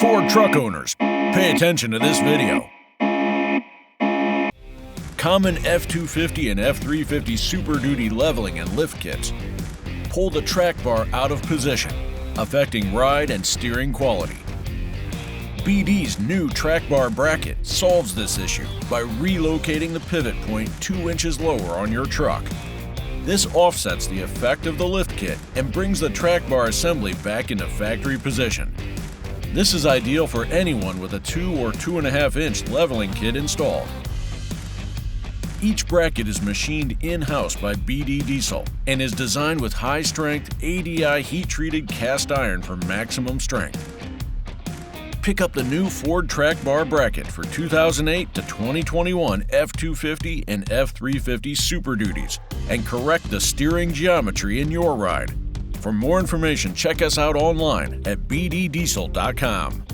Ford truck owners, pay attention to this video. Common F-250 and F-350 Super Duty leveling and lift kits pull the track bar out of position, affecting ride and steering quality. BD's new track bar bracket solves this issue by relocating the pivot point 2 inches lower on your truck. This offsets the effect of the lift kit and brings the track bar assembly back into factory position. This is ideal for anyone with a 2 or 2.5 inch leveling kit installed. Each bracket is machined in-house by BD Diesel and is designed with high-strength ADI heat-treated cast iron for maximum strength. Pick up the new Ford track bar bracket for 2008 to 2021 F-250 and F-350 Super Duties and correct the steering geometry in your ride. For more information, check us out online at bddiesel.com.